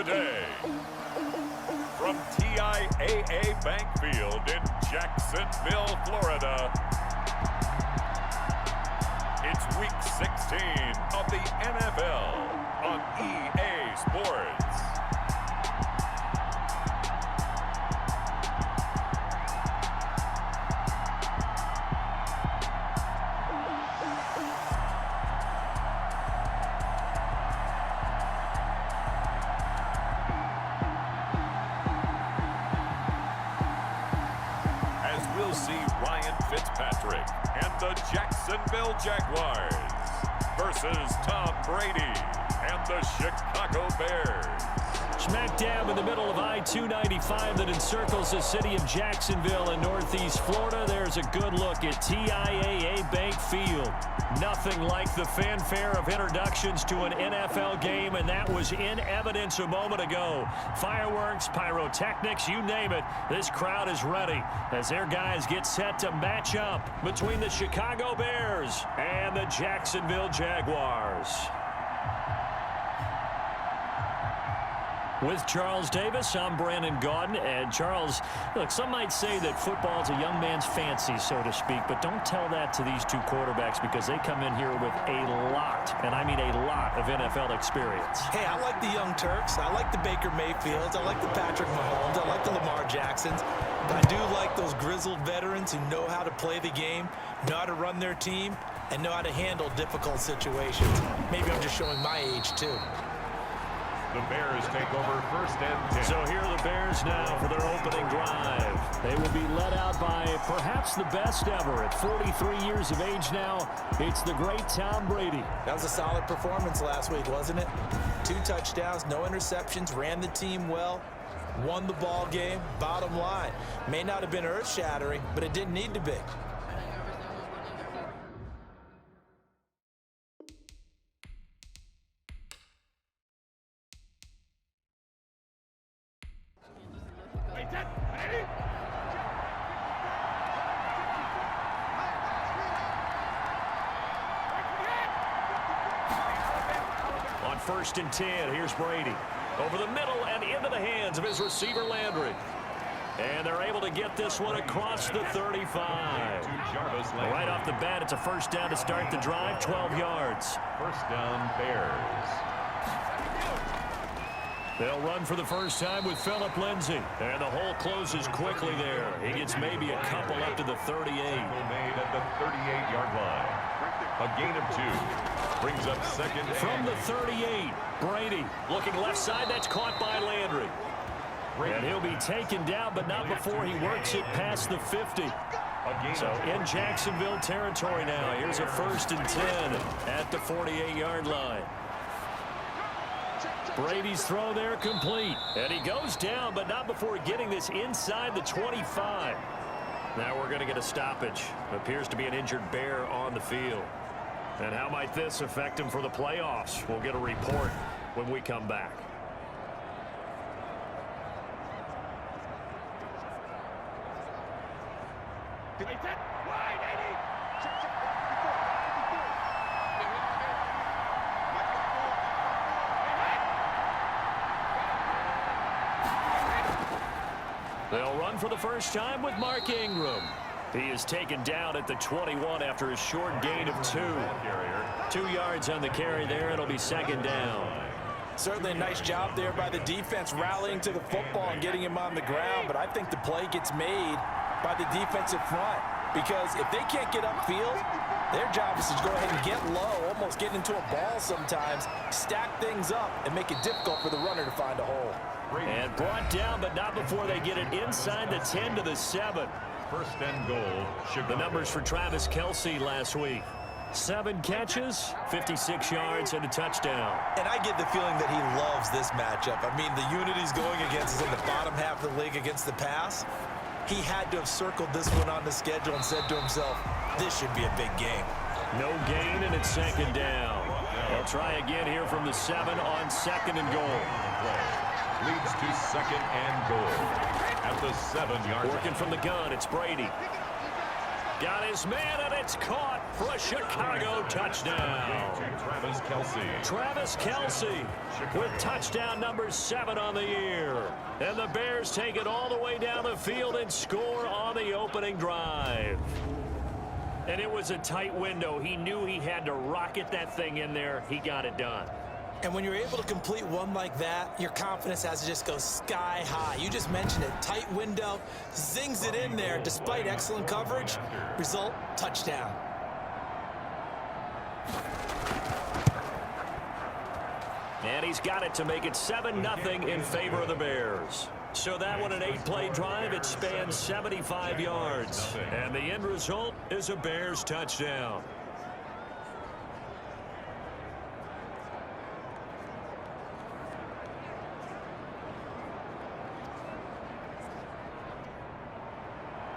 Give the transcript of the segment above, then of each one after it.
today, from TIAA Bank Field in Jacksonville, Florida, it's Week 16 of the NFL on EA Sports. Fitzpatrick and the Jacksonville Jaguars versus Tom Brady and the Chicago Bears. Smack dab in the middle of I-295 that encircles the city of Jacksonville in northeast Florida. There's a good look at TIAA Bank Field. Nothing like the fanfare of introductions to an NFL game, and that was in evidence a moment ago. Fireworks, pyrotechnics, you name it. This crowd is ready as their guys get set to match up between the Chicago Bears and the Jacksonville Jaguars. With Charles Davis, I'm Brandon Gaudin. And Charles, look, some might say that football's a young man's fancy, so to speak, but don't tell that to these two quarterbacks because they come in here with a lot, and I mean a lot, of NFL experience. Hey, I like the young Turks. I like the Baker Mayfields. I like the Patrick Mahomes. I like the Lamar Jacksons. But I do like those grizzled veterans who know how to play the game, know how to run their team, and know how to handle difficult situations. Maybe I'm just showing my age, too. The Bears take over 1st and 10. So here are the Bears now for their opening drive. They will be led out by perhaps the best ever. At 43 years of age now, it's the great Tom Brady. That was a solid performance last week, wasn't it? 2 touchdowns, no interceptions, ran the team well, won the ball game. Bottom line, may not have been earth-shattering, but it didn't need to be. On 1st and 10, here's Brady. Over the middle and into the hands of his receiver, Landry. And they're able to get this one across the 35. Right off the bat, it's a 1st down to start the drive, 12 yards. 1st down, Bears. They'll run for the first time with Phillip Lindsay. And the hole closes quickly there. He gets maybe a couple up to the 38. Made at the 38-yard line. A gain of 2. Brings up 2nd and from the 38. Brady looking left side. That's caught by Landry. And he'll be taken down, but not before he works it past the 50. So in Jacksonville territory now. Here's a 1st and 10 at the 48-yard line. Brady's throw there complete. And he goes down, but not before getting this inside the 25. Now we're going to get a stoppage. Appears to be an injured Bear on the field. And how might this affect him for the playoffs? We'll get a report when we come back. They'll run for the first time with Mark Ingram. He is taken down at the 21 after a short gain of 2. 2 yards on the carry there. It'll be 2nd down. Certainly a nice job there by the defense rallying to the football and getting him on the ground, but I think the play gets made by the defensive front because if they can't get upfield, their job is to go ahead and get low, almost get into a ball sometimes, stack things up, and make it difficult for the runner to find a hole. And brought down, but not before they get it inside the 10 to the 7. 1st and goal, Chicago. The numbers for Travis Kelce last week. 7 catches, 56 yards, and a touchdown. And I get the feeling that he loves this matchup. I mean, the unit he's going against is in the bottom half of the league against the pass. He had to have circled this one on the schedule and said to himself, this should be a big game. No gain, and it's 2nd down. They'll try again here from the 7 on 2nd and goal. Leads to 2nd and goal at the 7-yard line. Working from the gun, it's Brady. Got his man, and it's caught for a Chicago touchdown. Travis Kelce with touchdown number 7 on the year. And the Bears take it all the way down the field and score on the opening drive. And it was a tight window. He knew he had to rocket that thing in there. He got it done. And when you're able to complete one like that, your confidence has to just go sky high. You just mentioned it. Tight window, zings it in there despite excellent coverage. Result, touchdown. And he's got it to make it 7-0 in favor of the Bears. So that one, an 8-play drive. It spans 75 yards. And the end result is a Bears touchdown.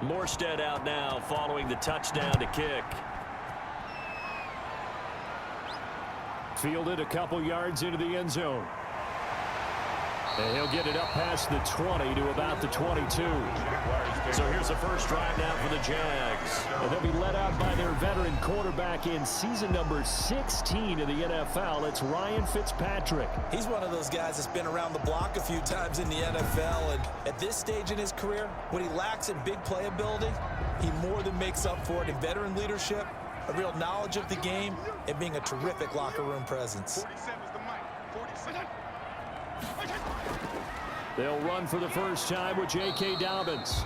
Morstead out now following the touchdown to kick. Fielded a couple yards into the end zone. And he'll get it up past the 20 to about the 22. So here's the first drive now for the Jags. And they'll be led out by their veteran quarterback in season number 16 in the NFL. It's Ryan Fitzpatrick. He's one of those guys that's been around the block a few times in the NFL. And at this stage in his career, what he lacks in big playability, he more than makes up for it in veteran leadership, a real knowledge of the game, and being a terrific locker room presence. They'll run for the first time with J.K. Dobbins.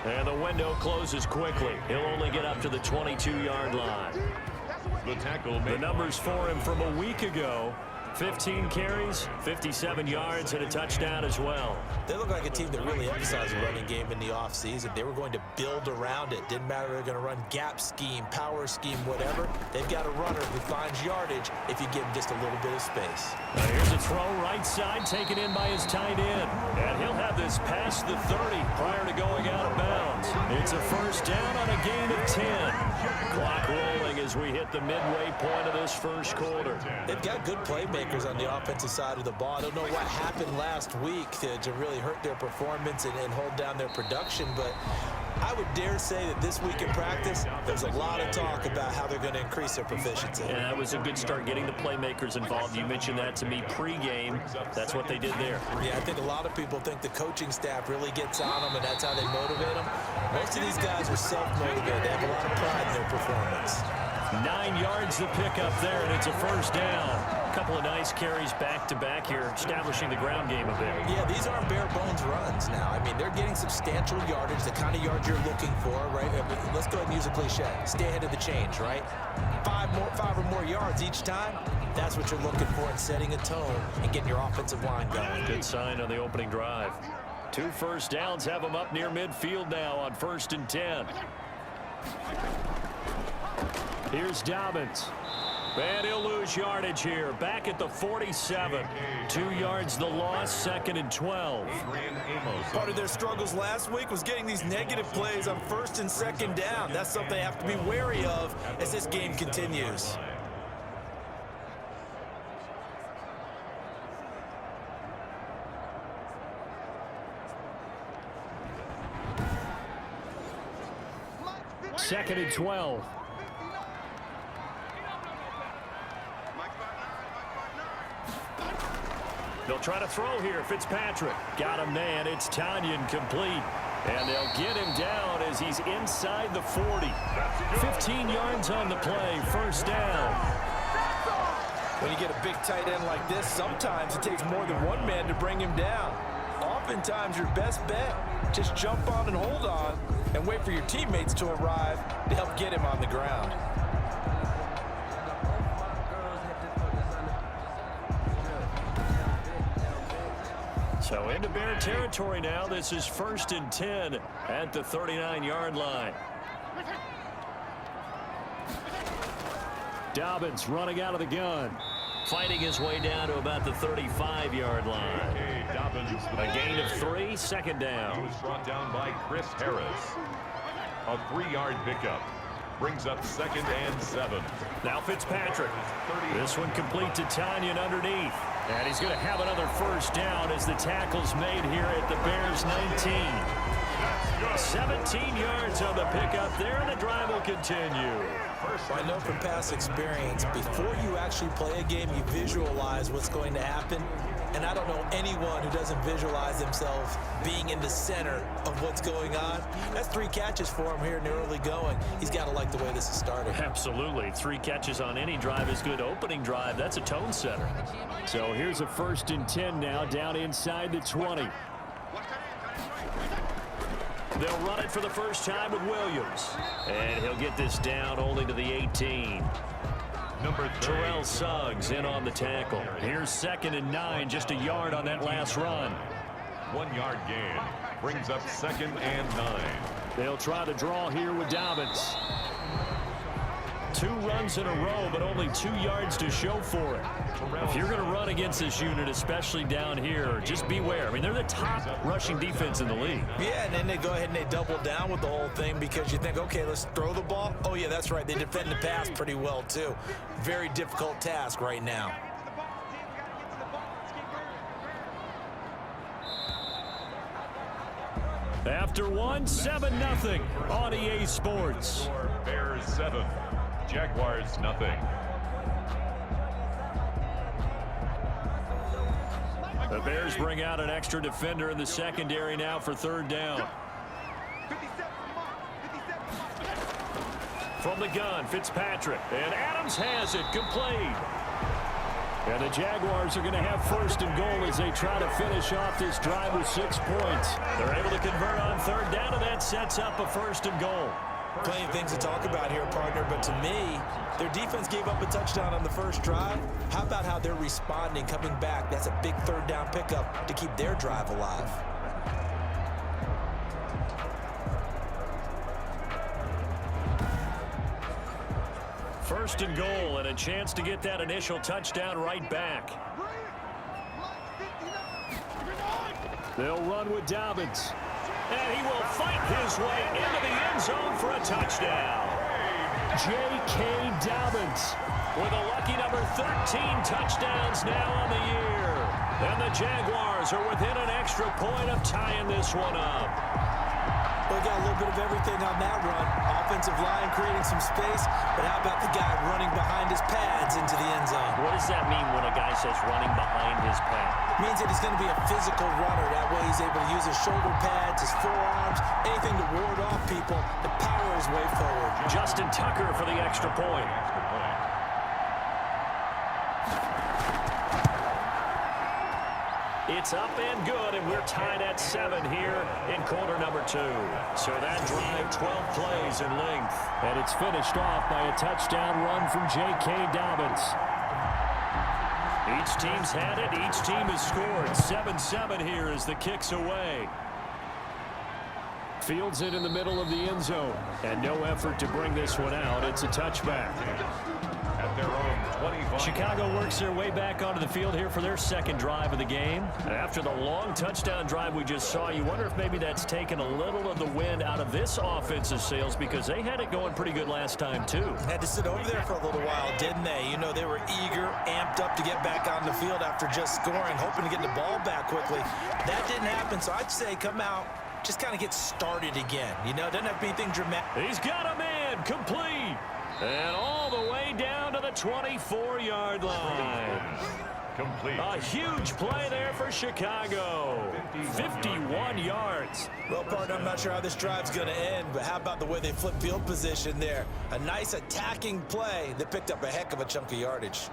And the window closes quickly. He'll only get up to the 22-yard line. The numbers for him from a week ago: 15 carries, 57 yards, and a touchdown as well. They look like a team that really emphasized the running game in the offseason. They were going to build around it. Didn't matter if they're going to run gap scheme, power scheme, whatever. They've got a runner who finds yardage if you give him just a little bit of space. Now here's a throw right side, taken in by his tight end. And he'll have this past the 30 prior to going out of bounds. It's a first down on a gain of 10. Clock rolling as we hit the midway point of this first quarter. They've got good playmakers on the offensive side of the ball. I don't know what happened last week to really hurt their performance and hold down their production, but I would dare say that this week in practice, there's a lot of talk about how they're going to increase their proficiency. Yeah, that was a good start, getting the playmakers involved. You mentioned that to me pregame. That's what they did there. Yeah, I think a lot of people think the coaching staff really gets on them, and that's how they motivate them. Most of these guys are self-motivated. They have a lot of pride in their performance. 9 yards to pick up there, and it's a first down. A couple of nice carries back-to-back here, establishing the ground game a bit. Yeah, these aren't bare-bones runs now. I mean, they're getting substantial yardage, the kind of yards you're looking for, right? Let's go ahead and use a cliche. Stay ahead of the change, right? 5 or more yards each time. That's what you're looking for in setting a tone and getting your offensive line going. Good sign on the opening drive. 2 first downs have them up near midfield now on 1st and 10. Here's Dobbins. And he'll lose yardage here. Back at the 47. 2 yards the loss, 2nd and 12. Part of their struggles last week was getting these negative plays on 1st and 2nd down. That's something they have to be wary of as this game continues. Second and 12. They'll try to throw here. Fitzpatrick got him, man. It's Tanyan complete. And they'll get him down as he's inside the 40. 15 yards on the play. First down. When you get a big tight end like this, sometimes it takes more than one man to bring him down. Oftentimes, your best bet, just jump on and hold on and wait for your teammates to arrive to help get him on the ground. So into Bear territory now. This is 1st and 10 at the 39-yard line. Dobbins running out of the gun. Fighting his way down to about the 35-yard line. A gain of 3, 2nd down. He was brought down by Chris Harris. A 3-yard pickup. Brings up 2nd and 7. Now Fitzpatrick. This one complete to Tanyan underneath. And he's going to have another first down as the tackle's made here at the Bears 19. 17 yards on the pickup there, and the drive will continue. I know from past experience, before you actually play a game, you visualize what's going to happen. And I don't know anyone who doesn't visualize themselves being in the center of what's going on. That's 3 catches for him here in the early going. He's got to like the way this is started. Absolutely. 3 catches on any drive is good. Opening drive, that's a tone setter. So here's a 1st and 10 now, down inside the 20. They'll run it for the first time with Williams. And he'll get this down only to the 18. Number 3. Terrell Suggs in on the tackle. Here's 2nd and 9, just a yard on that last run. 1-yard gain brings up 2nd and 9. They'll try to draw here with Dobbins. 2 runs in a row, but only 2 yards to show for it. If you're going to run against this unit, especially down here, just beware. I mean, they're the top rushing defense in the league. Yeah, and then they go ahead and they double down with the whole thing because you think, okay, let's throw the ball. Oh, yeah, that's right. They defend the pass pretty well, too. Very difficult task right now. After 1, 7-0 on EA Sports. Bears 7, Jaguars nothing. The Bears bring out an extra defender in the secondary now for 3rd down. From the gun, Fitzpatrick. And Adams has it, complete. And the Jaguars are going to have 1st and goal as they try to finish off this drive with 6 points. They're able to convert on 3rd down, and that sets up a 1st and goal. Plenty of things to talk about here, partner, but to me, their defense gave up a touchdown on the first drive. How about how they're responding, coming back? That's a big 3rd down pickup to keep their drive alive. First and goal, and a chance to get that initial touchdown right back. They'll run with Dobbins. And he will fight his way into the end zone for a touchdown. J.K. Dobbins with a lucky number 13 touchdowns now on the year. And the Jaguars are within an extra point of tying this one up. Well, got a little bit of everything on that run. Offensive line creating some space, but how about the guy running behind his pads into the end zone? What does that mean when a guy says running behind his pads? Means that he's going to be a physical runner. That way he's able to use his shoulder pads, his forearms, anything to ward off people to power his way forward. Justin Tucker for the extra point. It's up and good, and we're tied at 7 here in quarter number 2. So that drive, 12 plays in length. And it's finished off by a touchdown run from J.K. Dobbins. Each team's had it. Each team has scored. 7-7 here as the kick's away. Fields it in the middle of the end zone. And no effort to bring this one out. It's a touchback. At their own 25. Chicago works their way back onto the field here for their 2nd drive of the game. After the long touchdown drive we just saw, you wonder if maybe that's taken a little of the wind out of this offensive sails because they had it going pretty good last time too. Had to sit over there for a little while, didn't they? You know, they were eager, amped up to get back on the field after just scoring, hoping to get the ball back quickly. That didn't happen, so I'd say come out, just kind of get started again. You know, doesn't have to be anything dramatic. He's got a man, complete. And all the way down to the 24-yard line. Complete. A huge play there for Chicago. 51 yards. Well, partner, I'm not sure how this drive's going to end, but how about the way they flip field position there? A nice attacking play that picked up a heck of a chunk of yardage.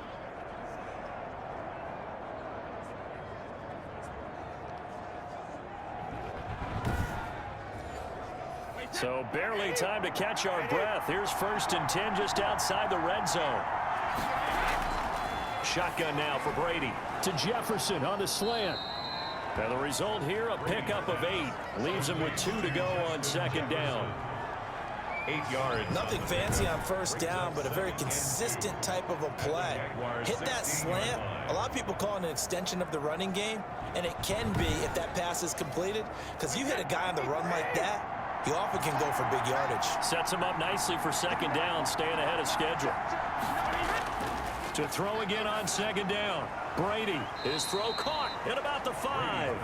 So barely time to catch our breath. Here's 1st and 10 just outside the red zone. Shotgun now for Brady. To Jefferson on the slant. And the result here, a pickup of 8. Leaves him with 2 to go on 2nd down. 8 yards. Nothing fancy on 1st down, but a very consistent type of a play. Hit that slant. A lot of people call it an extension of the running game, and it can be if that pass is completed, because you hit a guy on the run like that, he often can go for big yardage. Sets him up nicely for 2nd down, staying ahead of schedule. To throw again on 2nd down. Brady, his throw caught at about the 5.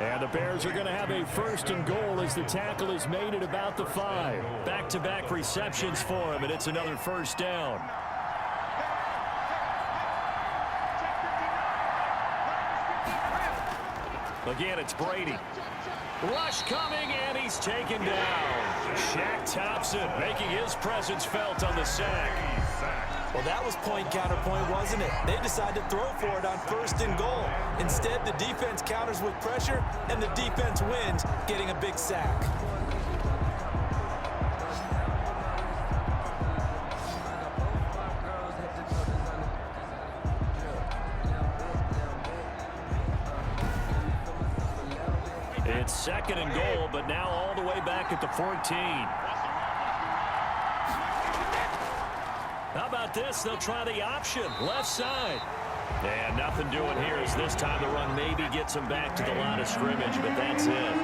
And the Bears are going to have a 1st and goal as the tackle is made at about the 5. Back-to-back receptions for him, and it's another 1st down. Again, it's Brady. Rush coming, and he's taken down. Shaq Thompson making his presence felt on the sack. Well, that was point counterpoint, wasn't it? They decided to throw for it on 1st and goal. Instead, the defense counters with pressure, and the defense wins, getting a big sack. It's 2nd and goal, but now all the way back at the 14. How about this? They'll try the option, left side. And nothing doing here as this time the run maybe gets him back to the line of scrimmage, but that's it.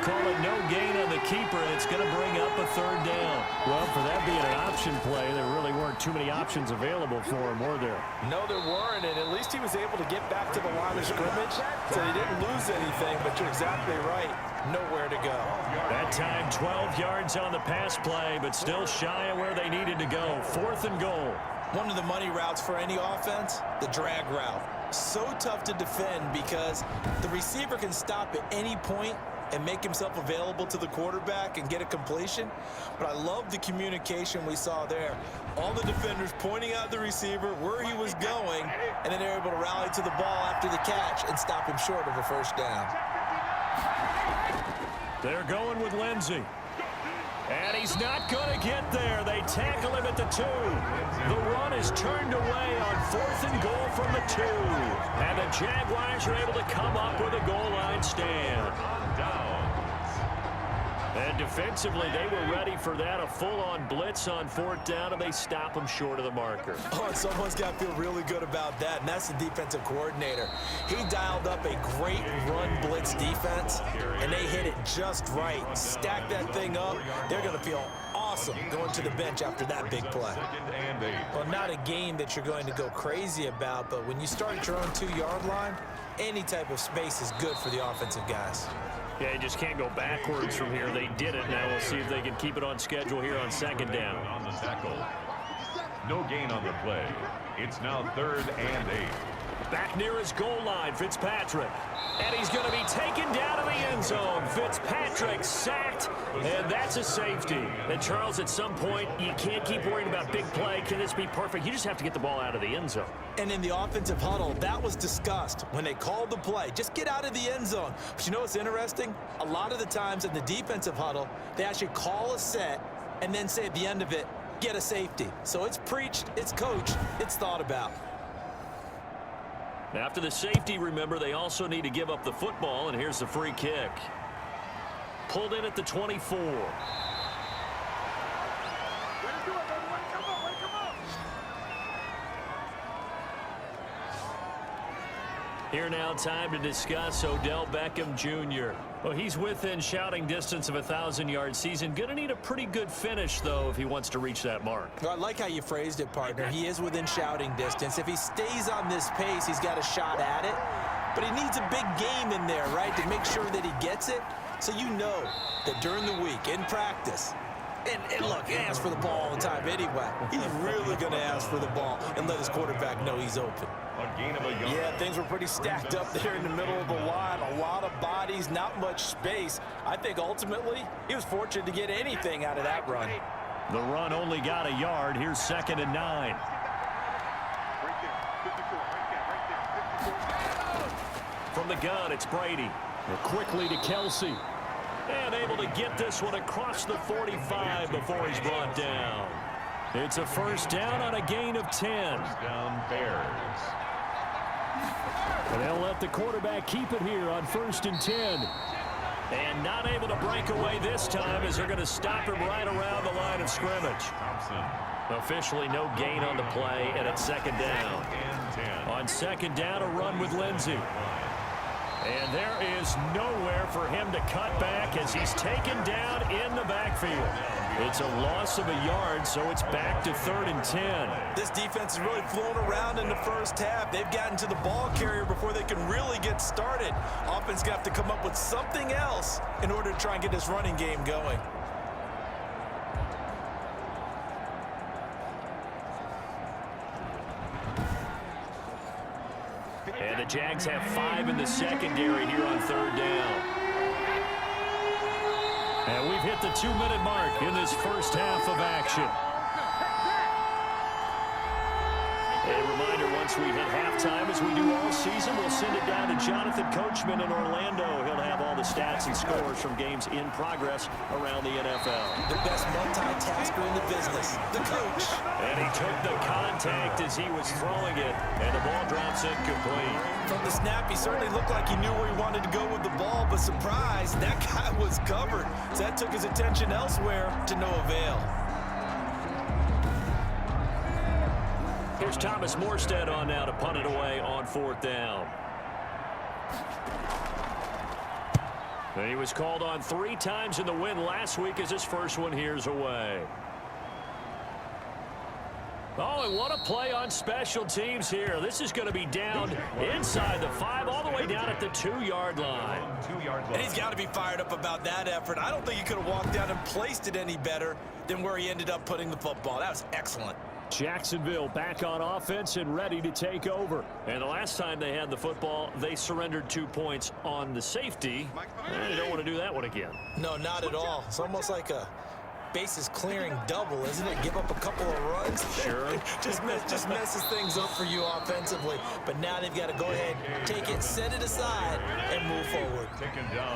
Call it no gain on the keeper, and it's going to bring up a 3rd down. Well, for that being an option play, there really weren't too many options available for him, were there? No, there weren't, and at least he was able to get back to the line of scrimmage, so he didn't lose anything, but you're exactly right. Nowhere to go. That time 12 yards on the pass play, but still shy of where they needed to go. 4th and goal. One of the money routes for any offense, the drag route. So tough to defend because the receiver can stop at any point and make himself available to the quarterback and get a completion. But I love the communication we saw there. All the defenders pointing out the receiver where he was going, and then they're able to rally to the ball after the catch and stop him short of a 1st down. They're going with Lindsey. And he's not going to get there. They tackle him at the 2. The run is turned away on 4th and goal from the 2. And the Jaguars are able to come up with a goal line stand. And defensively, they were ready for that. A full-on blitz on 4th down, and they stop him short of the marker. Oh, and someone's got to feel really good about that, and that's the defensive coordinator. He dialed up a great run blitz defense, and they hit it just right. Stack that thing up. They're going to feel awesome going to the bench after that big play. Well, not a game that you're going to go crazy about, but when you start at your own 2-yard line, any type of space is good for the offensive guys. Yeah, you just can't go backwards from here. They did it. Now we'll see if they can keep it on schedule here on 2nd down. On the tackle. No gain on the play. It's now 3rd and 8. Back near his goal line, Fitzpatrick. And he's going to be taken down to the end zone. Fitzpatrick sacked, and that's a safety. And, Charles, at some point, you can't keep worrying about big play. Can this be perfect? You just have to get the ball out of the end zone. And in the offensive huddle, that was discussed when they called the play. Just get out of the end zone. But you know what's interesting? A lot of the times in the defensive huddle, they actually call a set and then say at the end of it, get a safety. So it's preached, it's coached, it's thought about. After the safety, remember, they also need to give up the football, and here's the free kick. Pulled in at the 24. Here now, time to discuss Odell Beckham Jr. Well, he's within shouting distance of a 1,000-yard season. Going to need a pretty good finish, though, if he wants to reach that mark. Well, I like how you phrased it, partner. He is within shouting distance. If he stays on this pace, he's got a shot at it. But he needs a big game in there, right, to make sure that he gets it. So you know that during the week, in practice, and look, he asks for the ball all the time anyway. He's really going to ask for the ball and let his quarterback know he's open. Yeah, things were pretty stacked up there in the middle of the line. A lot of bodies, not much space. I think ultimately he was fortunate to get anything out of that run. The run only got a yard. Here's 2nd and 9. From the gun, it's Brady. Quickly to Kelsey. And able to get this one across the 45 before he's brought down. It's a 1st down on a gain of 10. Down Bears. And they'll let the quarterback keep it here on 1st and 10. And not able to break away this time as they're going to stop him right around the line of scrimmage. Thompson. Officially no gain on the play, and it's 2nd down. On 2nd down, a run with Lindsey. And there is nowhere for him to cut back as he's taken down in the backfield. It's a loss of a yard, so it's back to 3rd and 10. This defense is really flown around in the first half. They've gotten to the ball carrier before they can really get started. Offense got to come up with something else in order to try and get this running game going. And the Jags have 5 in the secondary here on 3rd down. And we've hit the 2-minute mark in this first half of action. A reminder, once we hit halftime, as we do all season, we'll send it down to Jonathan Coachman in Orlando. He'll have all the stats and scores from games in progress around the NFL. The best multitasker in the business, the coach. And he took the contact as he was throwing it, and the ball drops incomplete. From the snap, he certainly looked like he knew where he wanted to go with the ball, but surprise, that guy was covered. So that took his attention elsewhere to no avail. Here's Thomas Morstead on now to punt it away on 4th down. And he was called on 3 times in the win last week as his first one here's away. Oh, and what a play on special teams here. This is going to be down inside the 5, all the way down at the 2-yard line. And he's got to be fired up about that effort. I don't think he could have walked down and placed it any better than where he ended up putting the football. That was excellent. Jacksonville back on offense and ready to take over. And the last time they had the football, they surrendered 2 points on the safety. And they don't want to do that one again. No, not at all. It's almost like a bases clearing double, isn't it? Give up a couple of runs. Sure. just messes things up for you offensively. But now they've got to go ahead, take it, set it aside, and move forward.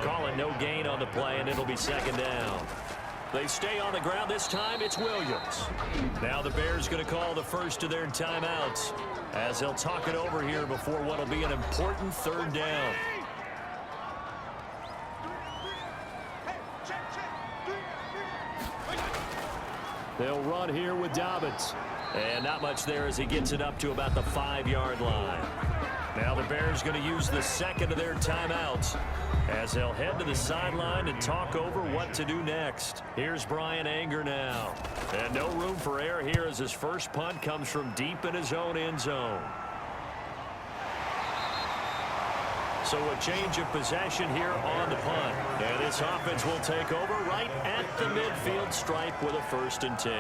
Call it no gain on the play, and it'll be 2nd down. They stay on the ground this time. It's Williams. Now the Bears going to call the first of their timeouts as they'll talk it over here before what will be an important 3rd down. They'll run here with Dobbins. And not much there as he gets it up to about the 5-yard line. Now the Bears going to use the second of their timeouts as they'll head to the sideline and talk over what to do next. Here's Brian Anger now. And no room for error here as his first punt comes from deep in his own end zone. So a change of possession here on the punt. And this offense will take over right at the midfield stripe with a 1st and 10.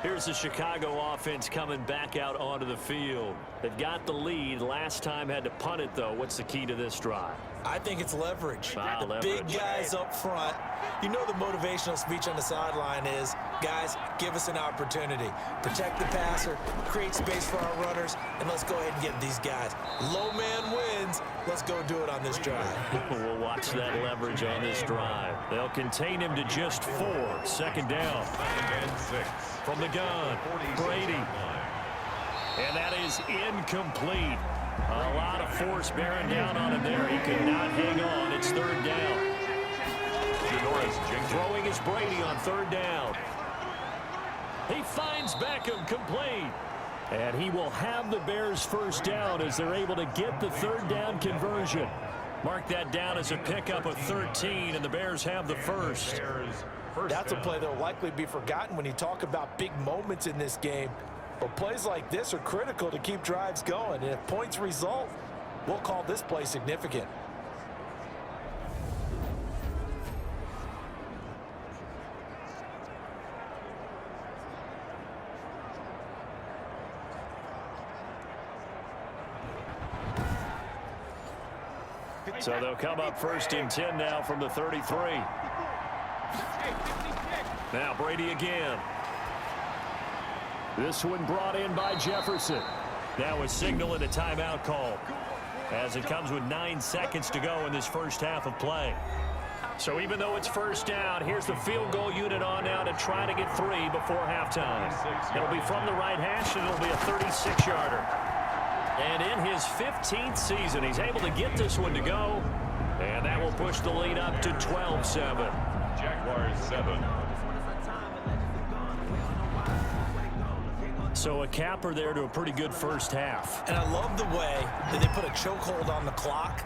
Here's the Chicago offense coming back out onto the field. They've got the lead. Last time had to punt it, though. What's the key to this drive? I think it's leverage. The leverage. Big guys up front. You know the motivational speech on the sideline is, guys, give us an opportunity. Protect the passer, create space for our runners, and let's go ahead and get these guys. Low man wins. Let's go do it on this drive. We'll watch that leverage on this drive. They'll contain him to just 4. 2nd down. 2nd and 6. From the gun, Brady. And that is incomplete. A lot of force bearing down on him there. He could not hang on. It's 3rd down. Throwing is Brady on 3rd down. He finds Beckham complete. And he will have the Bears' 1st down as they're able to get the 3rd down conversion. Mark that down as a pickup of 13, and the Bears have the 1st. That's a play that will likely be forgotten when you talk about big moments in this game. But plays like this are critical to keep drives going. And if points result, we'll call this play significant. So they'll come up 1st and 10 now from the 33. Now Brady again. This one brought in by Jefferson. Now a signal and a timeout call as it comes with 9 seconds to go in this first half of play. So even though it's 1st down, here's the field goal unit on now to try to get 3 before halftime. It'll be from the right hash, and it'll be a 36-yarder. And in his 15th season, he's able to get this one to go. And that will push the lead up to 12-7. Jaguars 7. So a capper there to a pretty good first half. And I love the way that they put a chokehold on the clock.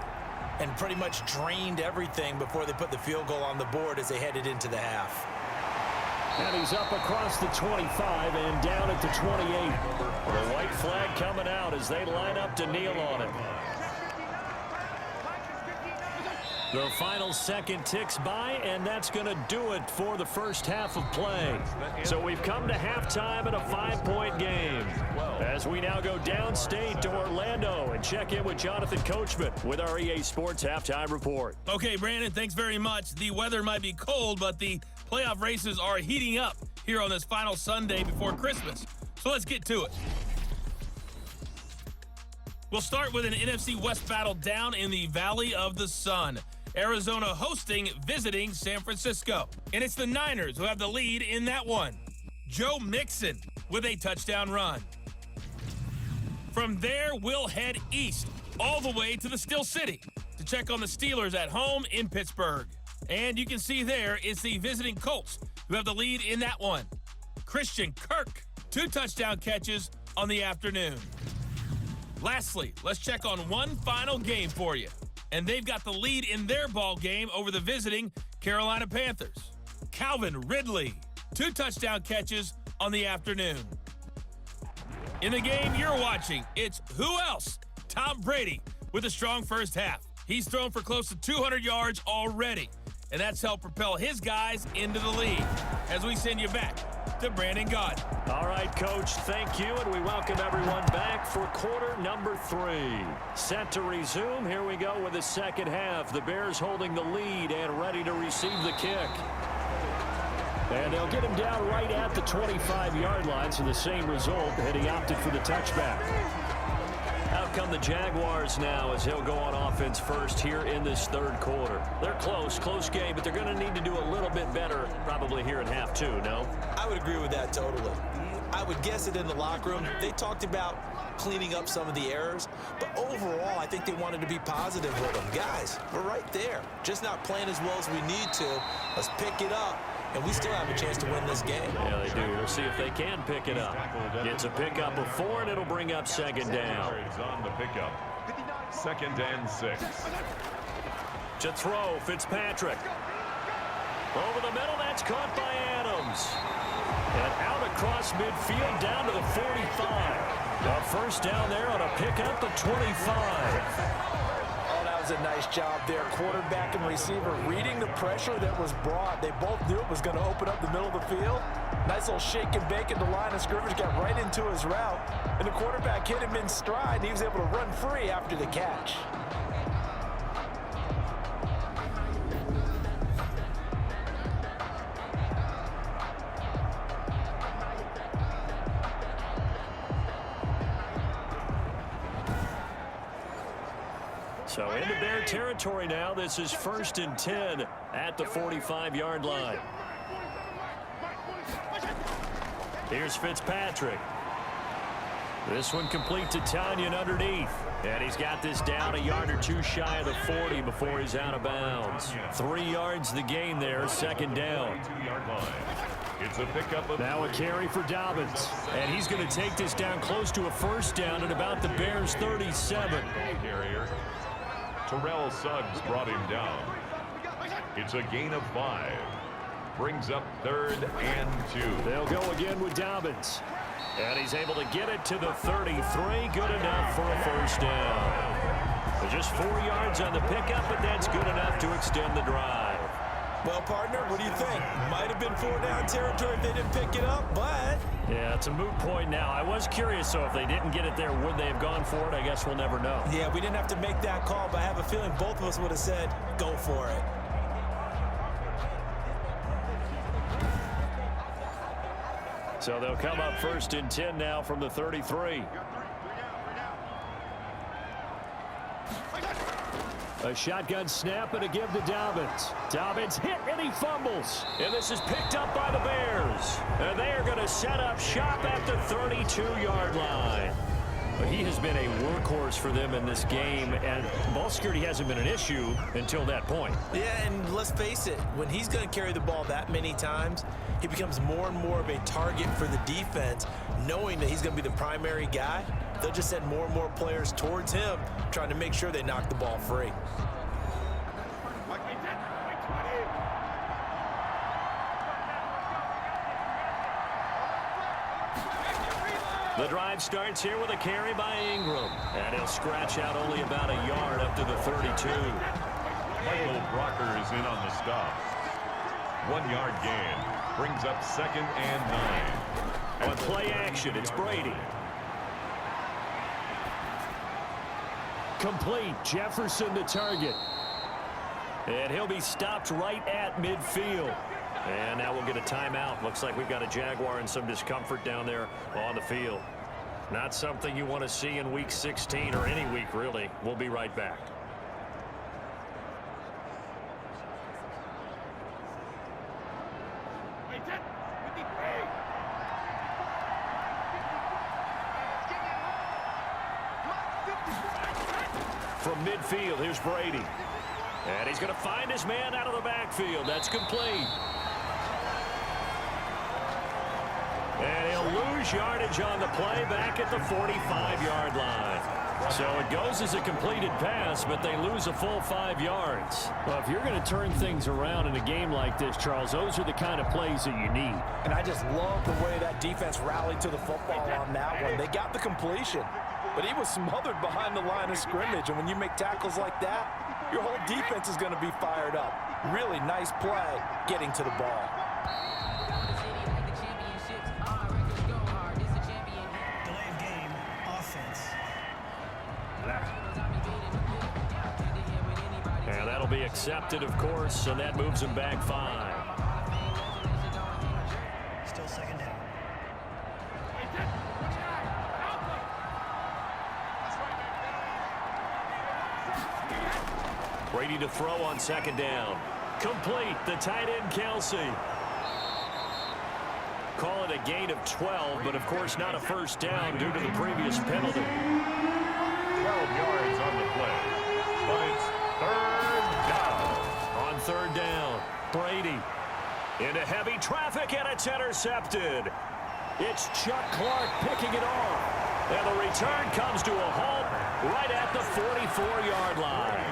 and pretty much drained everything before they put the field goal on the board as they headed into the half. And he's up across the 25 and down at the 28. The white flag coming out as they line up to kneel on it. The final second ticks by, and that's going to do it for the first half of play. So we've come to halftime in a 5-point game. As we now go downstate to Orlando and check in with Jonathan Coachman with our EA Sports Halftime Report. Okay, Brandon, thanks very much. The weather might be cold, but the playoff races are heating up here on this final Sunday before Christmas. So let's get to it. We'll start with an NFC West battle down in the Valley of the Sun. Arizona hosting, visiting San Francisco. And it's the Niners who have the lead in that one. Joe Mixon with a touchdown run. From there, we'll head east all the way to the Steel City to check on the Steelers at home in Pittsburgh. And you can see there it's the visiting Colts who have the lead in that one. Christian Kirk, 2 touchdown catches on the afternoon. Lastly, let's check on one final game for you. And they've got the lead in their ball game over the visiting Carolina Panthers. Calvin Ridley, 2 touchdown catches on the afternoon. In the game you're watching, it's who else? Tom Brady with a strong first half. He's thrown for close to 200 yards already, and that's helped propel his guys into the lead. As we send you back to Brandon Gaudin. All right, Coach, thank you, and we welcome everyone back for quarter number 3. Set to resume. Here we go with the second half. The Bears holding the lead and ready to receive the kick. And they'll get him down right at the 25-yard line, so the same result, and he opted for the touchback. Out come the Jaguars now as he'll go on offense first here in this third quarter. They're close game, but they're going to need to do a little bit better probably here in half 2, no? I would agree with that totally. I would guess it in the locker room. They talked about cleaning up some of the errors, but overall, I think they wanted to be positive with them. Guys, we're right there. Just not playing as well as we need to. Let's pick it up, and we still have a chance to win this game. Yeah, they do. We'll see if they can pick it up. It's a pickup of 4, and it'll bring up second down. On the pickup. 2nd and 6. To throw, Fitzpatrick. Over the middle, that's caught by Adams. And out across midfield, down to the 45. A first down there on a pickup of 25. Oh, that was a nice job there. Quarterback and receiver reading the pressure that was brought. They both knew it was going to open up the middle of the field. Nice little shake and bake at the line of scrimmage, got right into his route. And the quarterback hit him in stride, and he was able to run free after the catch. So into Bear territory now. This is 1st and 10 at the 45-yard line. Here's Fitzpatrick. This one complete to Tanyan underneath. And he's got this down a yard or 2 shy of the 40 before he's out of bounds. 3 yards the gain there, second down. It's a pickup of now a carry for Dobbins. And he's going to take this down close to a first down at about the Bears' 37. carrier. Terrell Suggs brought him down. It's a gain of 5. Brings up 3rd and 2. They'll go again with Dobbins. And he's able to get it to the 33. Good enough for a first down. Just 4 yards on the pickup, but that's good enough to extend the drive. Well, partner, what do you think? Might have been 4-down territory if they didn't pick it up, but... Yeah, it's a moot point now. I was curious, so if they didn't get it there, would they have gone for it? I guess we'll never know. Yeah, we didn't have to make that call, but I have a feeling both of us would have said, go for it. So they'll come up 1st and 10 now from the 33. A shotgun snap and a give to Dobbins. Dobbins hit and he fumbles. And this is picked up by the Bears. And they are going to set up shop at the 32-yard line. He has been a workhorse for them in this game, and ball security hasn't been an issue until that point. Yeah, and let's face it, when he's going to carry the ball that many times, he becomes more and more of a target for the defense, knowing that he's going to be the primary guy. They'll just send more and more players towards him, trying to make sure they knock the ball free. The drive starts here with a carry by Ingram. And he'll scratch out only about a yard up to the 32. Michael Brocker is in on the stop. 1 yard gain. Brings up 2nd and 9. On play action, it's Brady. Complete. Jefferson to target. And he'll be stopped right at midfield. And now we'll get a timeout. Looks like we've got a Jaguar in some discomfort down there on the field. Not something you want to see in Week 16 or any week, really. We'll be right back. From midfield, here's Brady. And he's going to find his man out of the backfield. That's complete. And he'll lose yardage on the play back at the 45-yard line. So it goes as a completed pass, but they lose a full 5 yards. Well, if you're going to turn things around in a game like this, Charles, those are the kind of plays that you need. And I just love the way that defense rallied to the football on that one. They got the completion, but he was smothered behind the line of scrimmage. And when you make tackles like that, your whole defense is going to be fired up. Really nice play getting to the ball. And that'll be accepted, of course, and that moves him back 5. Still 2nd down. Brady to throw on 2nd down. Complete. The tight end, Kelsey. Call it a gain of 12, but of course not a first down due to the previous penalty. 12 yards on the play, but it's 3rd down. On 3rd down, Brady into heavy traffic, and it's intercepted. It's Chuck Clark picking it off, and the return comes to a halt right at the 44-yard line.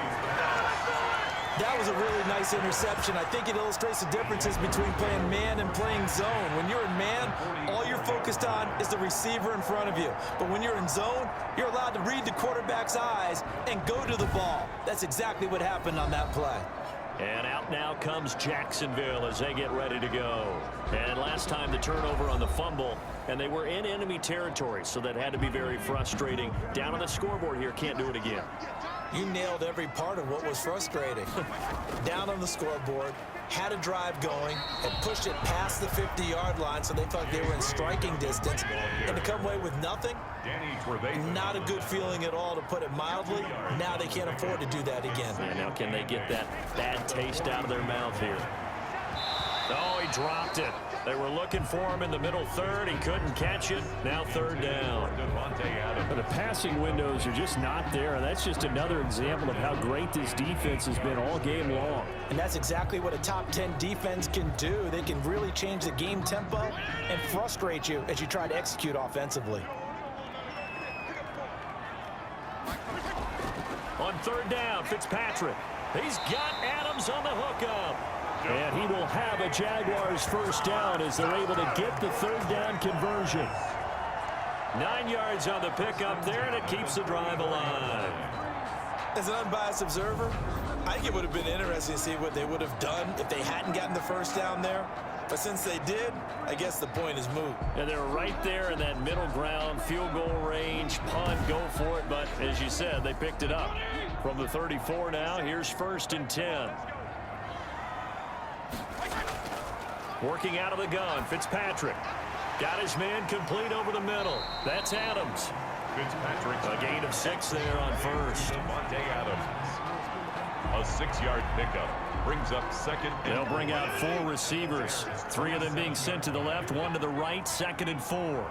That was a really nice interception. I think it illustrates the differences between playing man and playing zone. When you're in man, all you're focused on is the receiver in front of you. But when you're in zone, you're allowed to read the quarterback's eyes and go to the ball. That's exactly what happened on that play. And out now comes Jacksonville as they get ready to go. And last time the turnover on the fumble, and they were in enemy territory, so that had to be very frustrating. Down on the scoreboard here, can't do it again. You nailed every part of what was frustrating. Down on the scoreboard, had a drive going, had pushed it past the 50-yard line so they felt they were in striking distance, and to come away with nothing, not a good feeling at all, to put it mildly. Now they can't afford to do that again. And now can they get that bad taste out of their mouth here? Oh, he dropped it. They were looking for him in the middle third. He couldn't catch it. Now 3rd down. But the passing windows are just not there. And that's just another example of how great this defense has been all game long. And that's exactly what a top 10 defense can do. They can really change the game tempo and frustrate you as you try to execute offensively. On 3rd down, Fitzpatrick. He's got Adams on the hookup. And he will have a Jaguars first down as they're able to get the 3rd down conversion. 9 yards on the pickup there, and it keeps the drive alive. As an unbiased observer, I think it would have been interesting to see what they would have done if they hadn't gotten the first down there. But since they did, I guess the point is moot. And they're right there in that middle ground, field goal range, punt, go for it. But as you said, they picked it up. From the 34 now, here's 1st and 10. Working out of the gun, Fitzpatrick. Got his man complete over the middle. That's Adams. Fitzpatrick. A gain of 6 there on 1st. Devontae Adams. A 6-yard pickup. Brings up 2nd. They'll bring out 4 receivers. 3 of them being sent to the left, 1 to the right, 2nd and 4.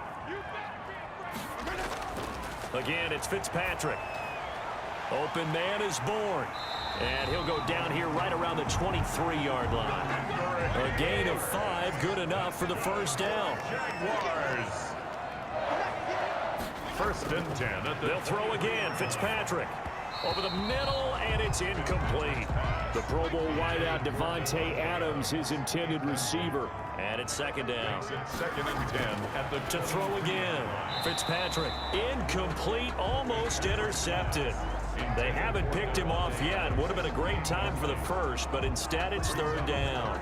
Again, it's Fitzpatrick. Open man is born. And he'll go down here right around the 23-yard line. A gain of 5, good enough for the first down. Jaguars. 1st and 10 at the. They'll throw again, Fitzpatrick. Over the middle, and it's incomplete. The Pro Bowl wideout Devontae Adams, his intended receiver. And it's second down. Second and 10 at the To throw again. Fitzpatrick. Incomplete, almost intercepted. They haven't picked him off yet. Would have been a great time for the first, but instead it's third down.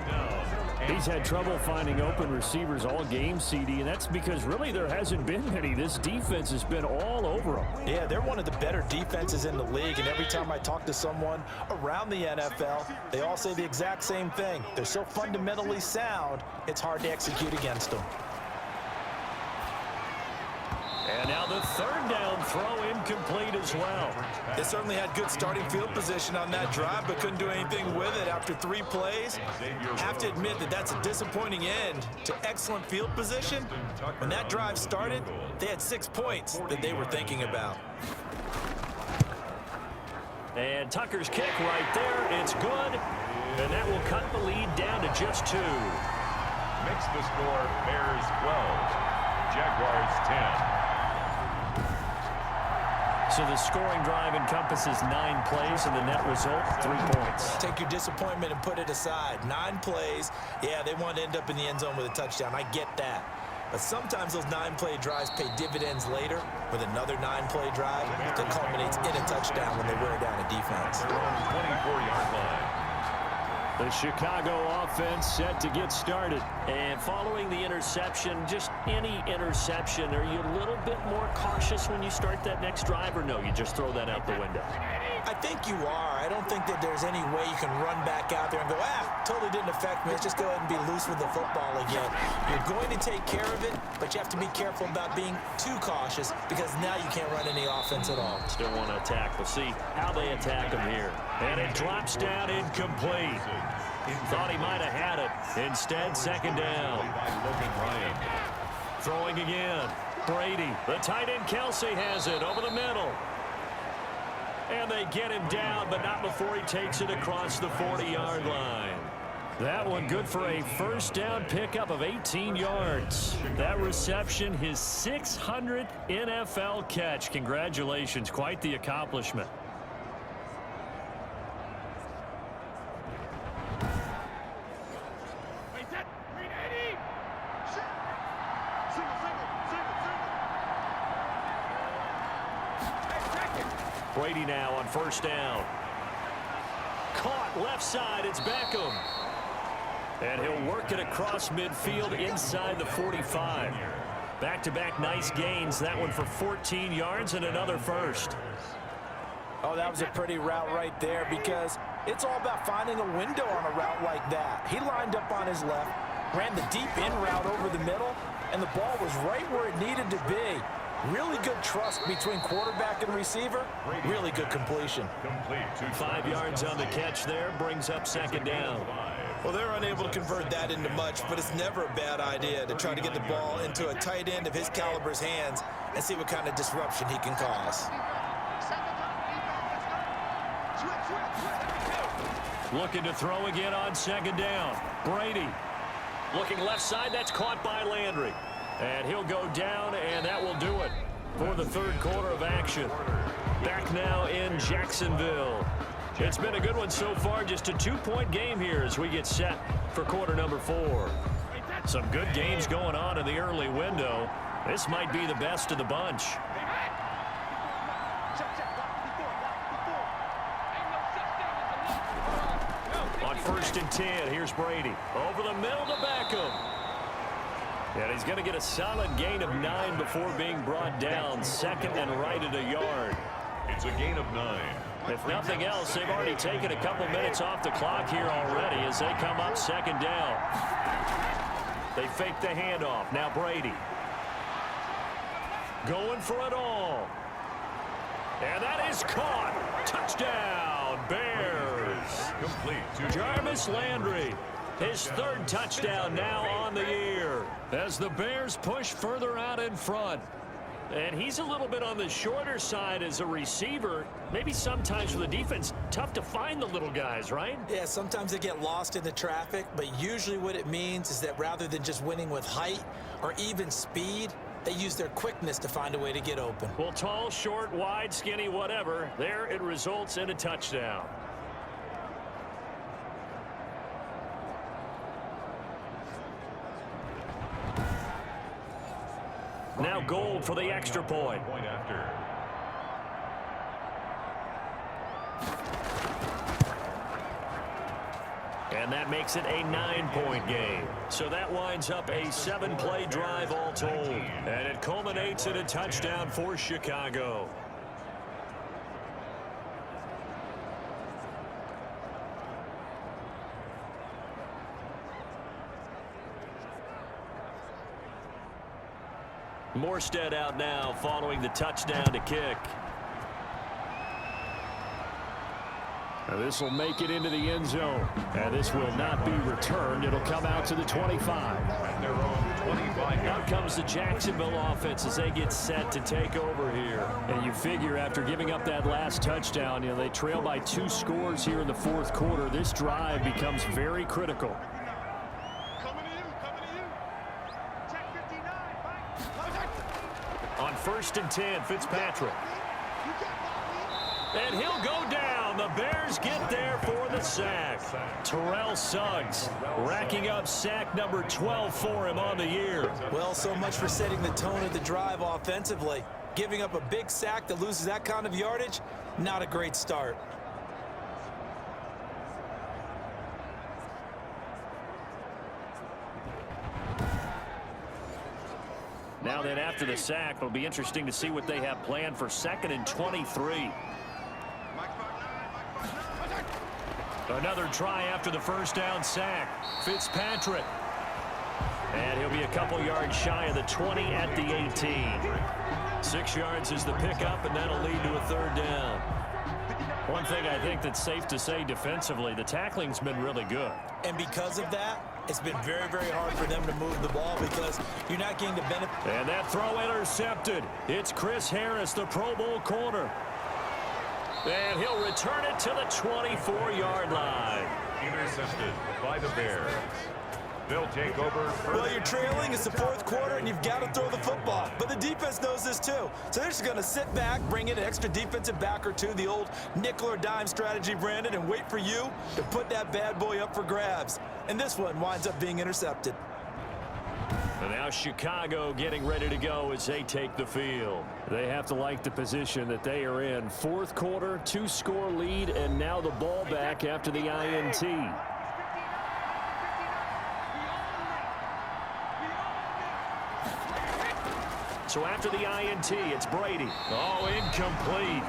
He's had trouble finding open receivers all game, CD, and that's because really there hasn't been many. This defense has been all over them. Yeah, they're one of the better defenses in the league, and every time I talk to someone around the NFL, they all say the exact same thing. They're so fundamentally sound, it's hard to execute against them. And now the third down throw incomplete as well. They certainly had good starting field position on that drive, but couldn't do anything with it after 3 plays. Have to admit that that's a disappointing end to excellent field position. When that drive started, they had 6 points that they were thinking about. And Tucker's kick right there. It's good. And that will cut the lead down to just 2. Makes the score Bears 12, Jaguars 10. So the scoring drive encompasses 9 plays, and the net result, 3 points. Take your disappointment and put it aside. 9 plays. Yeah, they want to end up in the end zone with a touchdown. I get that. But sometimes those 9-play drives pay dividends later with another 9-play drive that culminates in a touchdown when they wear down a defense. Their own 24-yard line. The Chicago offense set to get started. And following the interception, just any interception, are you a little bit more cautious when you start that next drive, or no, you just throw that out the window? I think you are. I don't think that there's any way you can run back out there and go, totally didn't affect me. Let's just go ahead and be loose with the football again. You're going to take care of it, but you have to be careful about being too cautious because now you can't run any offense at all. Still want to attack. We'll see how they attack him here. And it drops down incomplete. Thought he might have had it. Instead, second down. Throwing again. Brady. The tight end Kelsey has it over the middle. And they get him down, but not before he takes it across the 40-yard line. That one good for a first down pickup of 18 yards. That reception, his 600th NFL catch. Congratulations. Quite the accomplishment. Brady now on first down. Caught left side. It's Beckham. And he'll work it across midfield inside the 45. Back-to-back nice gains. That one for 14 yards and another first. Oh, that was a pretty route right there because it's all about finding a window on a route like that. He lined up on his left, ran the deep in route over the middle, and the ball was right where it needed to be. Really good trust between quarterback and receiver. Really good completion. 5 yards on the catch there. Brings up second down. Well, they're unable to convert that into much, but it's never a bad idea to try to get the ball into a tight end of his caliber's hands and see what kind of disruption he can cause. Looking to throw again on second down. Brady. Looking left side. That's caught by Landry. And he'll go down, and that will do it for the third quarter of action. Back now in Jacksonville. It's been a good one so far. Just a 2-point game here as we get set for quarter number 4. Some good games going on in the early window. This might be the best of the bunch. On first and 10, here's Brady. Over the middle to Beckham. And he's going to get a solid gain of 9 before being brought down. Second and right at a yard. It's a gain of 9. If nothing else, they've already taken a couple minutes off the clock here already as they come up second down. They fake the handoff. Now Brady. Going for it all. And that is caught. Touchdown, Bears. Complete. Jarvis Landry. His third touchdown now on the year as the Bears push further out in front. And he's a little bit on the shorter side as a receiver. Maybe sometimes for the defense, tough to find the little guys, right? Yeah, sometimes they get lost in the traffic, but usually what it means is that rather than just winning with height or even speed, They use their quickness to find a way to get open. Well, tall, short, wide, skinny, whatever. There it results in a touchdown. Now Gold for the extra point. And that makes it a 9-point game. So that winds up a 7-play drive all told. And it culminates in a touchdown for Chicago. Morstead out now following the touchdown to kick. Now this will make it into the end zone. And this will not be returned. It'll come out to the 25. Out comes the Jacksonville offense as they get set to take over here. And you figure after giving up that last touchdown, they trail by 2 scores here in the fourth quarter. This drive becomes very critical. On 1st and 10, Fitzpatrick. And he'll go down. The Bears get there for the sack. Terrell Suggs racking up sack number 12 for him on the year. Well, so much for setting the tone of the drive offensively. Giving up a big sack that loses that kind of yardage, not a great start. Now then, after the sack, it'll be interesting to see what they have planned for 2nd and 23. Another try after the first down sack. Fitzpatrick. And he'll be a couple yards shy of the 20 at the 18. 6 yards is the pickup, and that'll lead to a 3rd down. One thing I think that's safe to say defensively, the tackling's been really good. And because of that, it's been very, very hard for them to move the ball because you're not getting the benefit. And that throw intercepted. It's Chris Harris, the Pro Bowl corner. And he'll return it to the 24-yard line. Intercepted by the Bears. They'll take over. Well, you're trailing. It's the fourth quarter, and you've got to throw the football. But the defense knows this, too. So they're just going to sit back, bring in an extra defensive back or two, the old nickel or dime strategy, Brandon, and wait for you to put that bad boy up for grabs. And this one winds up being intercepted. And now Chicago getting ready to go as they take the field. They have to like the position that they are in. Fourth quarter, 2-score lead, and now the ball back after the INT. So after the INT, it's Brady. Oh, incomplete.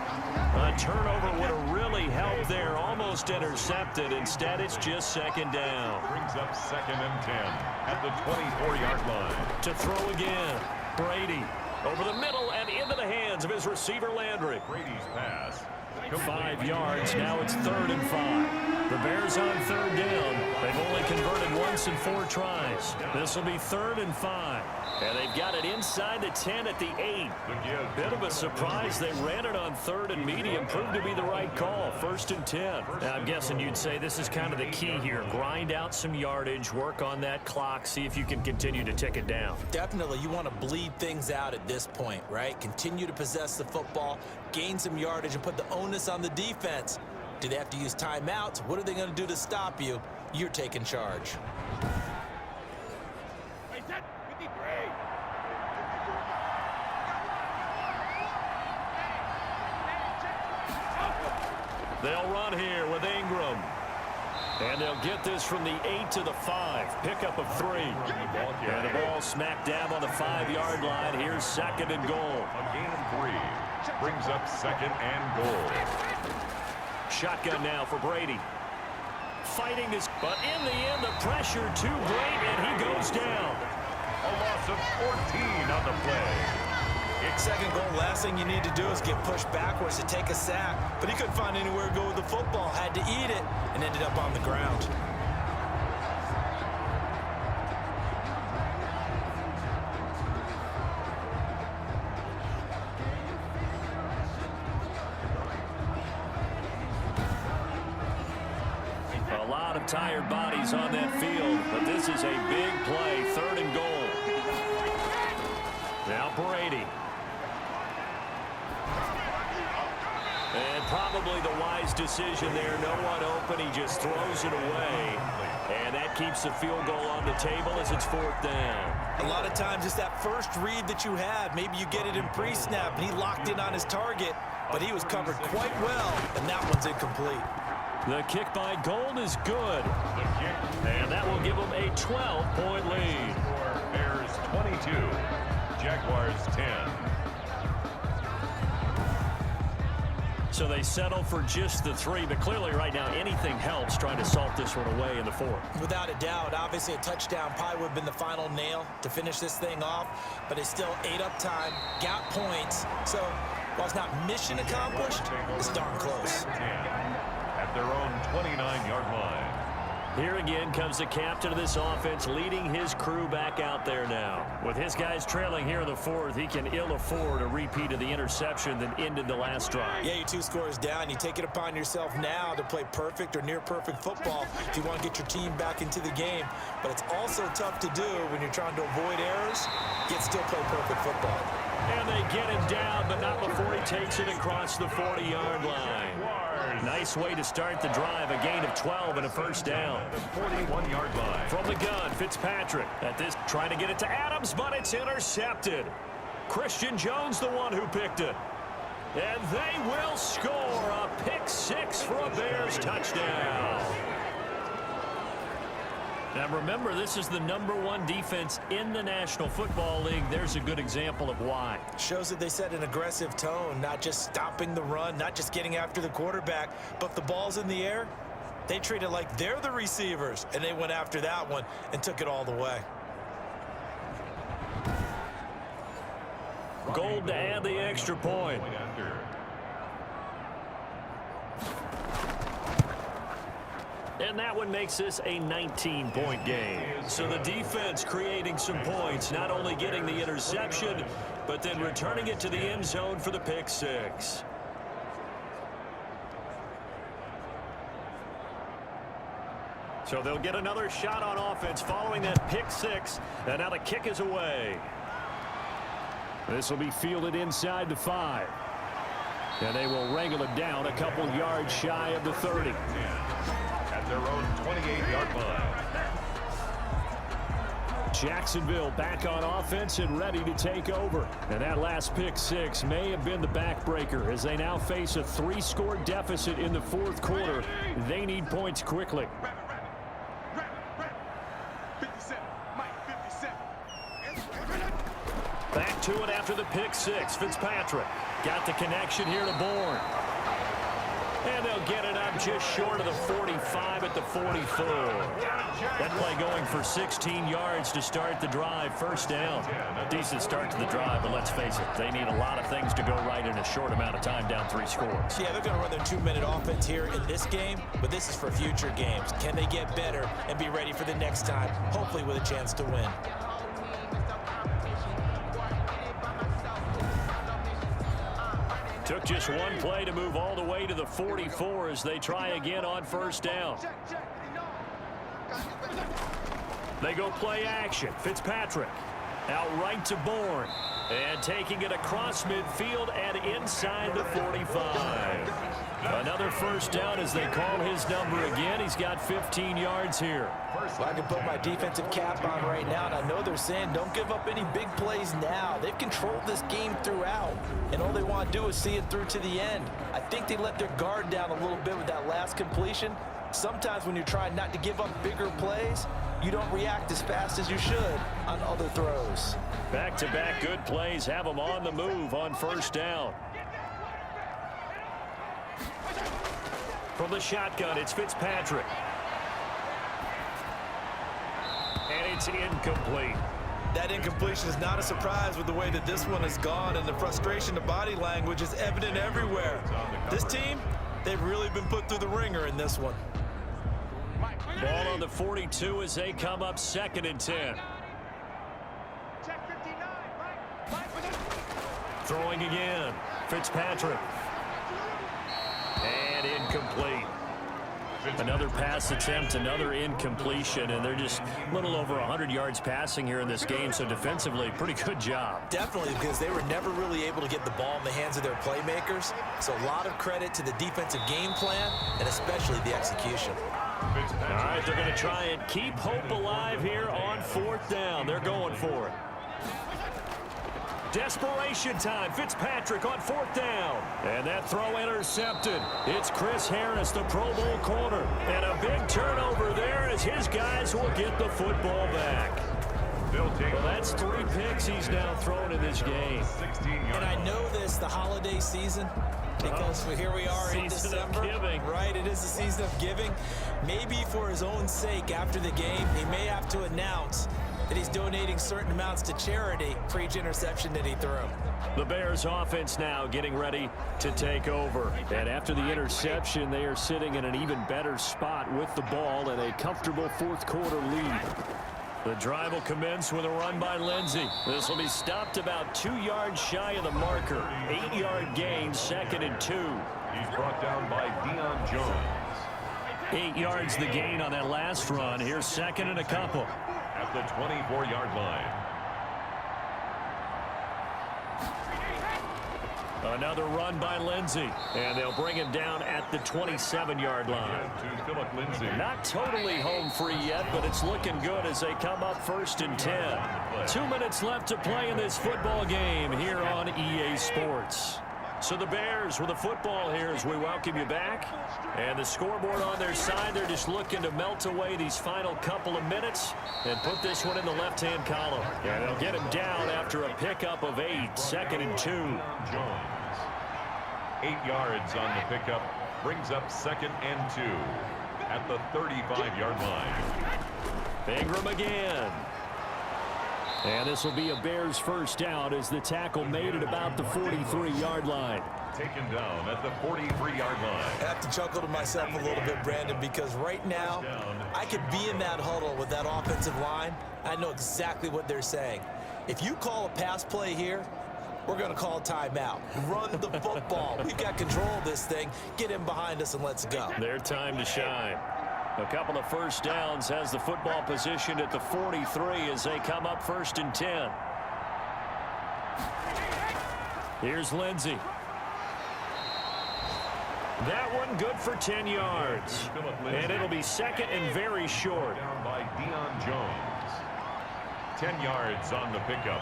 A turnover would have really helped there. Almost intercepted. Instead, it's just 2nd down. Brings up 2nd and 10 at the 24-yard line. To throw again. Brady over the middle and into the hands of his receiver, Landry. Brady's pass. 5 yards. Now it's 3rd and 5. The Bears on 3rd down. They've only converted once in 4 tries. This will be 3rd and 5. And they've got it inside the 10 at the 8. Bit of a surprise. They ran it on 3rd and medium. Proved to be the right call. 1st and 10. Now, I'm guessing you'd say this is kind of the key here. Grind out some yardage. Work on that clock. See if you can continue to tick it down. Definitely. You want to bleed things out at this point, right? Continue to possess the football. Gain some yardage and put the onus on the defense. Do they have to use timeouts? What are they going to do to stop you? You're taking charge. They'll run here with Ingram. And they'll get this from the 8 to the 5. Pickup of 3. And the ball smack dab on the 5-yard line. Here's 2nd and goal. A gain of 3. Brings up 2nd and goal. Shotgun now for Brady. Fighting this, but in the end, the pressure too great, and he goes down. A loss of 14 on the play. It's 2nd goal. Last thing you need to do is get pushed backwards to take a sack. But he couldn't find anywhere to go with the football. Had to eat it and ended up on the ground. A lot of tired bodies on that field, but this is a big play. 3rd and goal. Now Brady. And probably the wise decision there. No one open. He just throws it away. And that keeps the field goal on the table as it's 4th down. A lot of times it's that first read that you have. Maybe you get it in pre-snap, and he locked in on his target, but he was covered quite well, and that one's incomplete. The kick by Gold is good. And that will give him a 12-point lead. Bears 22, Jaguars 10. So they settle for just the 3, but clearly right now anything helps trying to salt this one away in the 4th. Without a doubt, obviously a touchdown probably would have been the final nail to finish this thing off, but it's still ate up time, got points. So while it's not mission accomplished, it's darn close. At their own 29-yard line. Here again comes the captain of this offense leading his crew back out there now. With his guys trailing here in the 4th, he can ill afford a repeat of the interception that ended the last drive. Yeah, you're 2 scores down. You take it upon yourself now to play perfect or near perfect football if you want to get your team back into the game. But it's also tough to do when you're trying to avoid errors, yet still play perfect football. And they get him down, but not before he takes it across the 40-yard line. Nice way to start the drive, a gain of 12 and a 1st down. 41-yard line. From the gun, Fitzpatrick. At this, trying to get it to Adams, but it's intercepted. Christian Jones, the one who picked it. And they will score a pick-6 for a Bears touchdown. Now remember, this is the #1 defense in the National Football League. There's a good example of why. Shows that they set an aggressive tone, not just stopping the run, not just getting after the quarterback, but if the ball's in the air, they treat it like they're the receivers, and they went after that one and took it all the way. Gold to add the extra point. And that one makes this a 19-point game. So the defense creating some points, not only getting the interception, but then returning it to the end zone for the pick-6. So they'll get another shot on offense following that pick-6. And now the kick is away. This will be fielded inside the 5. And they will wrangle it down a couple yards shy of the 30. At their own 28-yard line. Jacksonville back on offense and ready to take over. And that last pick-6 may have been the backbreaker as they now face a 3-score deficit in the 4th quarter. They need points quickly. Back to it after the pick-6. Fitzpatrick got the connection here to Bourne. And they'll get it up just short of the 45 at the 44. That play going for 16 yards to start the drive. 1st down. Decent start to the drive, but let's face it, they need a lot of things to go right in a short amount of time, down 3 scores. Yeah, they're going to run their 2-minute offense here in this game, but this is for future games. Can they get better and be ready for the next time, hopefully with a chance to win? Took just one play to move all the way to the 44 as they try again on 1st down. They go play action. Fitzpatrick out right to Bourne. And taking it across midfield and inside the 45. Another 1st down as they call his number again. He's got 15 yards here. Well, I can put my defensive cap on right now, and I know they're saying don't give up any big plays now. They've controlled this game throughout, and all they want to do is see it through to the end. I think they let their guard down a little bit with that last completion. Sometimes when you're trying not to give up bigger plays, you don't react as fast as you should on other throws. Back-to-back good plays have them on the move on 1st down. From the shotgun, it's Fitzpatrick. And it's incomplete. That incompletion is not a surprise with the way that this one has gone, and the frustration, the body language is evident everywhere. This team, they've really been put through the ringer in this one. Ball on the 42 as they come up 2nd and 10. Throwing again. Fitzpatrick. And incomplete. Another pass attempt, another incompletion, and they're just a little over 100 yards passing here in this game, so defensively, pretty good job. Definitely, because they were never really able to get the ball in the hands of their playmakers. So a lot of credit to the defensive game plan and especially the execution. All right, they're going to try and keep hope alive here on 4th down. They're going for it. Desperation time. Fitzpatrick on 4th down. And that throw intercepted. It's Chris Harris, the Pro Bowl corner. And a big turnover there as his guys will get the football back. Well, that's 3 picks he's now thrown in this game. And I know this, the holiday season, because here we are in December. Right, it is the season of giving. Maybe for his own sake after the game, he may have to announce that he's donating certain amounts to charity for each interception that he threw. The Bears offense now getting ready to take over. And after the interception, they are sitting in an even better spot with the ball and a comfortable 4th quarter lead. The drive will commence with a run by Lindsey. This will be stopped about 2 yards shy of the marker. 8-yard gain, 2nd and 2. He's brought down by Deion Jones. 8 yards the gain on that last run. Here's 2nd and a couple. At the 24-yard line. Another run by Lindsey, and they'll bring him down at the 27-yard line. To Philip Lindsay. Not totally home free yet, but it's looking good as they come up 1st and 10. 2 minutes left to play in this football game here on EA Sports. So the Bears with the football here as we welcome you back. And the scoreboard on their side, they're just looking to melt away these final couple of minutes and put this one in the left-hand column. And they'll get him down after a pickup of 8, 2nd and 2. Jones. 8 yards on the pickup, brings up 2nd and 2 at the 35-yard line. Ingram again. And this will be a Bears first down as the tackle made at about the 43-yard line. Taken down at the 43-yard line. I have to chuckle to myself a little bit, Brandon, because right now I could be in that huddle with that offensive line. I know exactly what they're saying. If you call a pass play here, we're going to call a timeout. Run the football. We've got control of this thing. Get him behind us and let's go. Their time to shine. A couple of first downs, has the football positioned at the 43 as they come up 1st and 10. Here's Lindsey. That one good for 10 yards. And it'll be 2nd and very short. Down by Deion Jones. 10 yards on the pickup.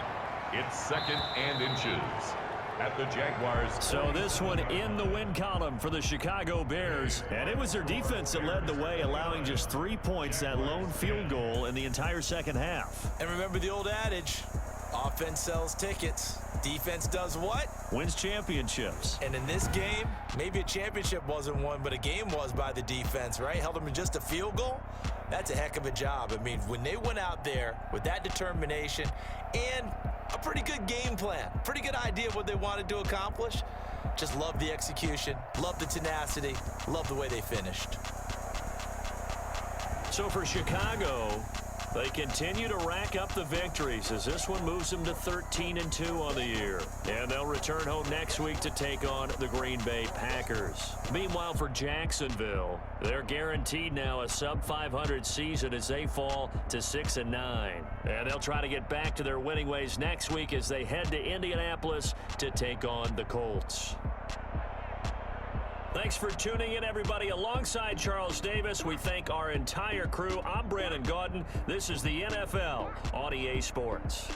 It's 2nd and inches at the Jaguars. So this one in the win column for the Chicago Bears. And it was their defense that led the way, allowing just 3 points, that lone field goal in the entire second half. And remember the old adage, offense sells tickets. Defense does what? Wins championships. And in this game, maybe a championship wasn't won, but a game was by the defense, right? Held them to just a field goal. That's a heck of a job. I mean, when they went out there with that determination and a pretty good game plan, pretty good idea of what they wanted to accomplish, just love the execution, love the tenacity, love the way they finished. So for Chicago, they continue to rack up the victories as this one moves them to 13 and 2 on the year. And they'll return home next week to take on the Green Bay Packers. Meanwhile, for Jacksonville, they're guaranteed now a sub-500 season as they fall to 6 and 9. And they'll try to get back to their winning ways next week as they head to Indianapolis to take on the Colts. Thanks for tuning in, everybody. Alongside Charles Davis, we thank our entire crew. I'm Brandon Gaudin. This is the NFL on EA Sports.